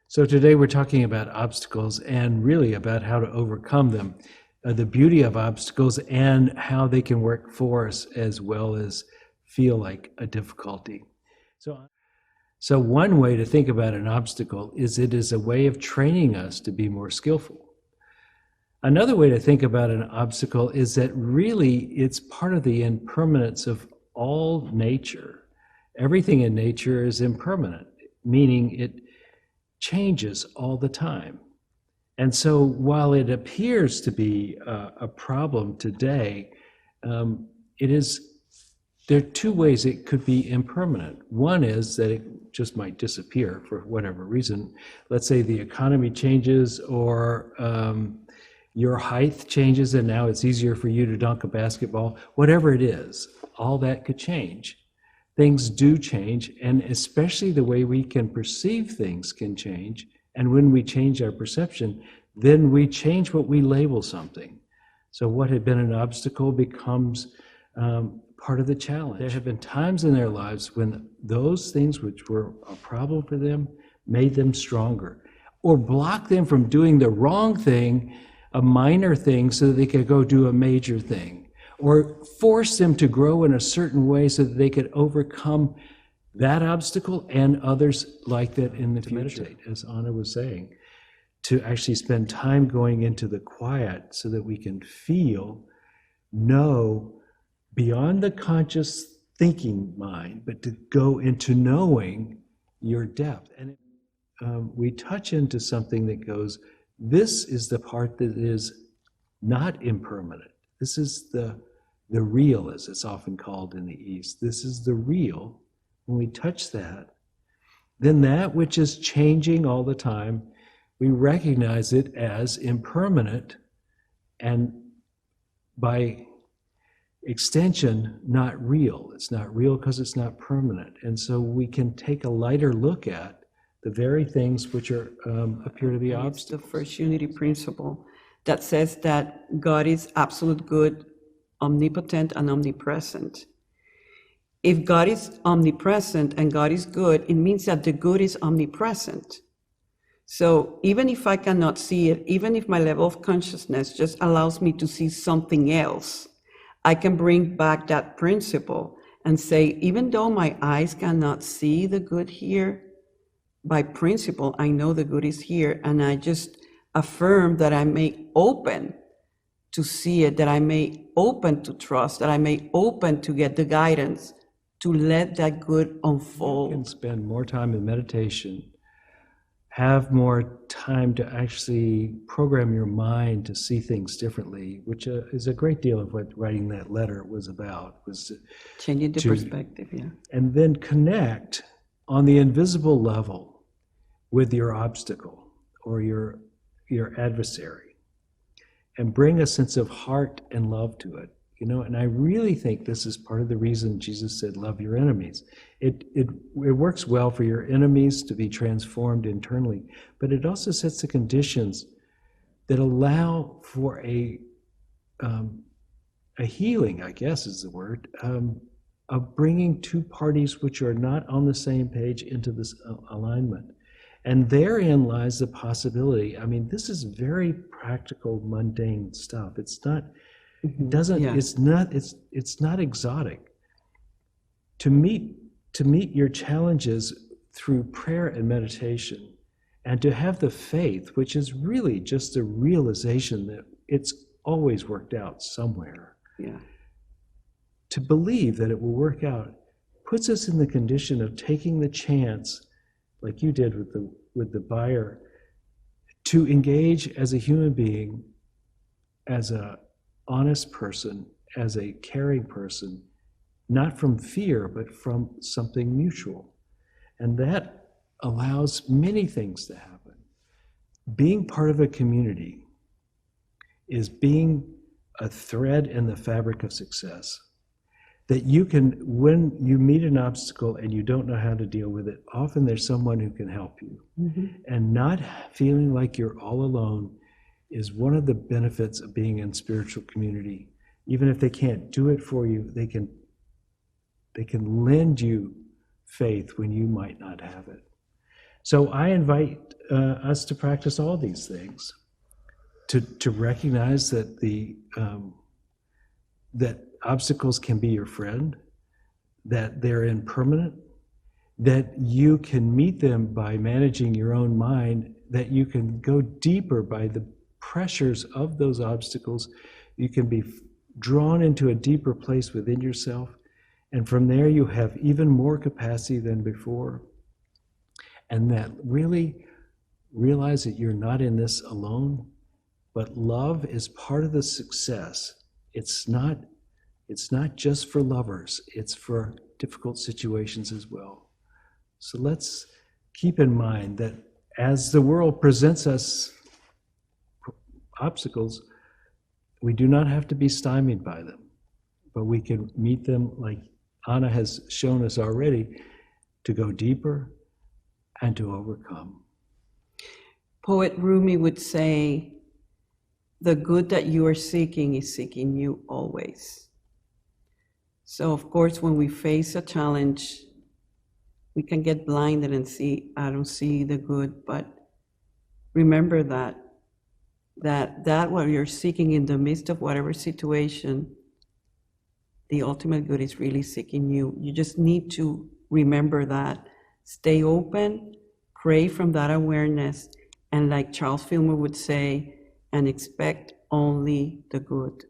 So today we're talking about obstacles and really about how to overcome them, the beauty of obstacles and how they can work for us as well as feel like a difficulty. So one way to think about an obstacle is it is a way of training us to be more skillful. Another way to think about an obstacle is that really it's part of the impermanence of all nature. Everything in nature is impermanent, meaning it changes all the time. And so while it appears to be a problem today, there are two ways it could be impermanent. One is that it just might disappear for whatever reason. Let's say the economy changes or your height changes and now it's easier for you to dunk a basketball. Whatever it is, all that could change. Things do change, and especially the way we can perceive things can change. And when we change our perception, then we change what we label something. So what had been an obstacle becomes part of the challenge. There have been times in their lives when those things which were a problem for them made them stronger, or blocked them from doing the wrong thing, a minor thing, so that they could go do a major thing, or force them to grow in a certain way so that they could overcome that obstacle and others like that in the future. Meditate, as Anna was saying, to actually spend time going into the quiet so that we can feel, know, beyond the conscious thinking mind, but to go into knowing your depth. And we touch into something that goes, this is the part that is not impermanent. This is the real, as it's often called in the East. This is the real. When we touch that, then that which is changing all the time, we recognize it as impermanent and by extension, not real. It's not real because it's not permanent. And so we can take a lighter look at the very things which are appear to be obstacles. The first unity principle that says that God is absolute good, omnipotent, and omnipresent. If God is omnipresent and God is good, it means that the good is omnipresent. So even if I cannot see it, even if my level of consciousness just allows me to see something else, I can bring back that principle and say, even though my eyes cannot see the good here, by principle, I know the good is here, and I just affirm that I may open to see it, that I may open to trust, that I may open to get the guidance, to let that good unfold. You can spend more time in meditation, have more time to actually program your mind to see things differently, which is a great deal of what writing that letter was about. Was changing the perspective, yeah. And then connect on the invisible level with your obstacle or your adversary, and bring a sense of heart and love to it. And I really think this is part of the reason Jesus said, love your enemies. It works well for your enemies to be transformed internally, but it also sets the conditions that allow for a healing, I guess is the word, of bringing two parties which are not on the same page into this alignment. And therein lies the possibility. I mean, this is very practical, mundane stuff. It's not, it doesn't, yeah. It's not exotic. To meet your challenges through prayer and meditation, and to have the faith, which is really just the realization that it's always worked out somewhere. Yeah. To believe that it will work out puts us in the condition of taking the chance, like you did with the buyer, to engage as a human being, as an honest person, as a caring person, not from fear, but from something mutual. And that allows many things to happen. Being part of a community is being a thread in the fabric of success. That you can, when you meet an obstacle and you don't know how to deal with it, often there's someone who can help you. Mm-hmm. And not feeling like you're all alone is one of the benefits of being in spiritual community. Even if they can't do it for you, they can lend you faith when you might not have it. So I invite us to practice all these things, to recognize that that obstacles can be your friend, that they're impermanent, that you can meet them by managing your own mind, that you can go deeper by the pressures of those obstacles. You can be drawn into a deeper place within yourself, and from there you have even more capacity than before. And that really realize that you're not in this alone, but love is part of the success. It's not just for lovers, it's for difficult situations as well. So let's keep in mind that as the world presents us obstacles, we do not have to be stymied by them, but we can meet them, like Anna has shown us already, to go deeper and to overcome. Poet Rumi would say, the good that you are seeking is seeking you always. So of course, when we face a challenge, we can get blinded and see, I don't see the good, but remember that what you're seeking in the midst of whatever situation, the ultimate good is really seeking you. You just need to remember that. Stay open, pray from that awareness, and like Charles Filmer would say, and expect only the good.